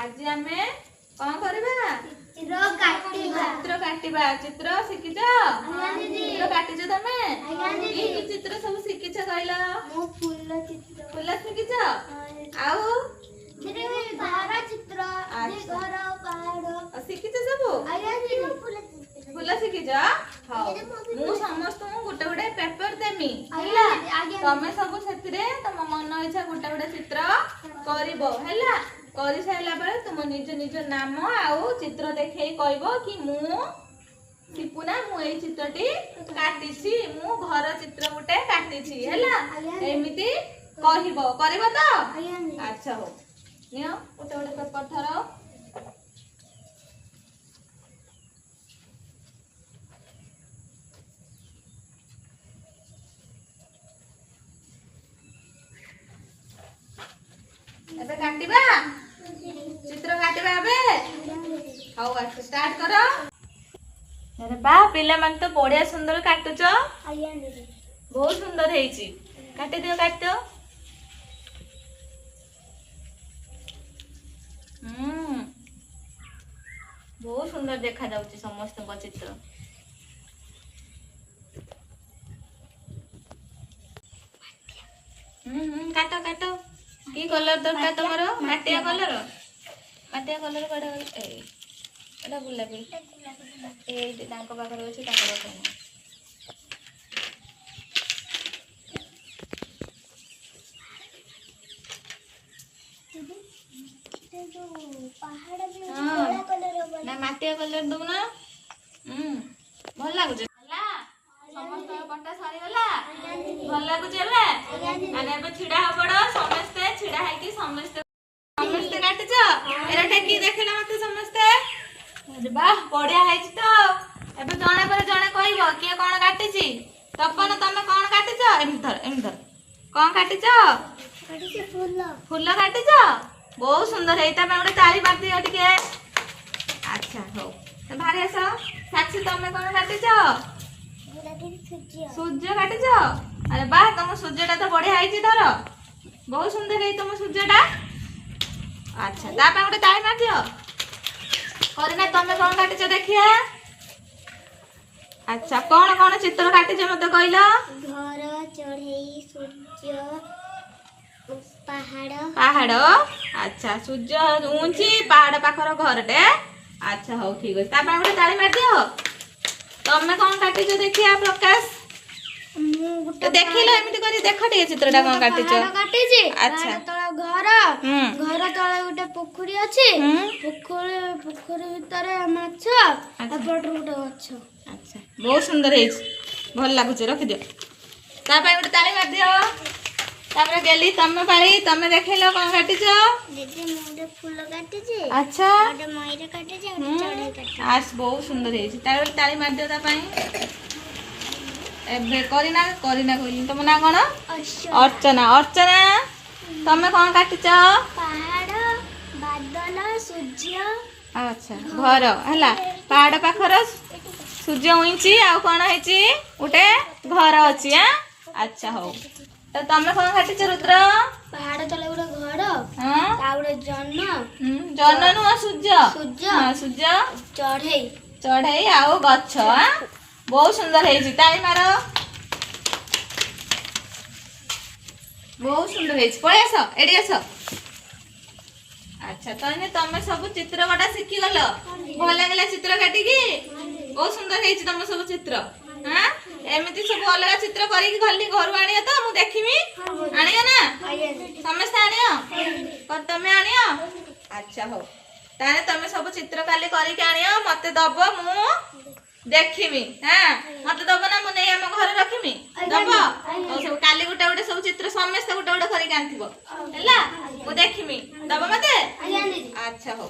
आज आमे कौन करबा चित्र काटिबा चित्र काटिबा चित्र शिखिछ चित्र काटिछ तमे की चित्र सब शिखिछ कहला मो फूल शिखिछ आउ घर चित्र घर पहाड़ शिखिछ सब फूल शिखिछ हां मु समस्त गोटे गोटे पेपर देमी हैला तमे सब सेतिरे तम मन इच्छा गोटे गोटे चित्र करिवो हैला करि साइला बेले तुम निज निज नाम आउ चित्र देखै कहबो कि मु सिपुना मु ए चित्रटी काटिछि मु घर चित्र गोटे काटिछि हैला एमिति कहबो करबो तो अच्छा हो नियो गोटे गोटे पेपर थरो एबे काटिबा चित्र काटिबा एबे हाउ अच्छा स्टार्ट करो अरे बा पिला मन तो बढ़िया सुंदर काटुच बहुत सुंदर हेची काटी दियो काट दियो बहुत सुंदर देखा जाउची समस्त को चित्र काटो काटो की कलर दरकार तमरो माटिया कलर कड़ा एटा गुलाबी ए तांको पाखर अछि तांको पाखर पहाड़ भी बड़ा कलर ना माटिया कलर दउ ना भल लागु छला समस्त पट्टा सारी गला भल लागु छला आने अब छिडा ह पड़ो समस्त छिडा है कि समस्त काटछ एराटा की देखला मते समस्त अरे वाह बढ़िया हैछि तो एबे जणे पर जणे कहइबो के कोन काटिछि तपन तमे कोन काटिछ एम धर कोन काटिछ फूल काटिछ बहुत सुंदर है ता पे ताली मार दियो टिके अच्छा हो तो भारी आस साक्षी तमे कोन काटिछ सूर्य काटिछ अरे वाह तुम सूर्यटा तो बढ़िया है धर बहुत सुंदर है तुम सूर्यटा अच्छा ता पे गोटे ताली मार दियो करिना तमे कोन काटिछ देखिया अच्छा कौन कौन चित्र काटिछ मते कहलो घर चढ़ई सूर्य पहाड़ अच्छा सूर्य ऊंची पहाड़ पाखर घरटे अच्छा हो ठीक अछि ता पे गोटे ताली मार दियो तमे कोन काटिछ देखिया प्रकाश तो देखिलो एमिति करी देख टे चित्रटा कोन काटिछ अच्छा घर घर तळे गोटे पोखरी अछि पोखरी भीतर माछ अपट गोटे गछ अच्छा बहुत सुंदर हेछि भल लागु छ रख दियो ता पे गोटे ताली मार दियो तापर गेली तमे पारी तमे देखैलो कोन काटिछ दीदी मोरे फूल काटिछ अच्छा गोटे मयूर काटिछ गोटे चढ़ई काटिछ आज बहुत सुंदर हेछि ता गोटे ताली मार दियो ता पई एबे करिना कहली तुम ना कोन अर्चना तमे कोन काटिछ पहाड़ बादल सूर्य अच्छा घर हला पहाड़ पाखर सूर्य उइची आ कोन हेछि उटे घर अछि अच्छा हो तो तमे कोन काटिछ रुद्र पहाड़ तले गोटे घर हां ता गोटे जन नु सूर्य हां सूर्य चढ़ई आ गछ बहुत सुंदर हेछि ताली मारो बहुत सुंदर हेछि पळे आस एडी आस अच्छा तने तमे सब चित्र बटा सिखि गलो भल लागला चित्र काटी की बहुत सुंदर हेछि तम सब चित्र हां एमिति सब अलग चित्र करी की गल्ली घर आनियो तो मु देखिमी आनियो ना समस्त आनियो पर तमे आनियो अच्छा हो ताने तमे सब चित्र काली करी के आनियो मते दबो मु देखिमी हां मते दबो ना मु नै हम घर रखिमी दबो और सब काली गुटा गुटा सब चित्र समस्त गुटा गुटा करी के आनथिबो हैला मु देखिमी दबो मते अच्छा हो।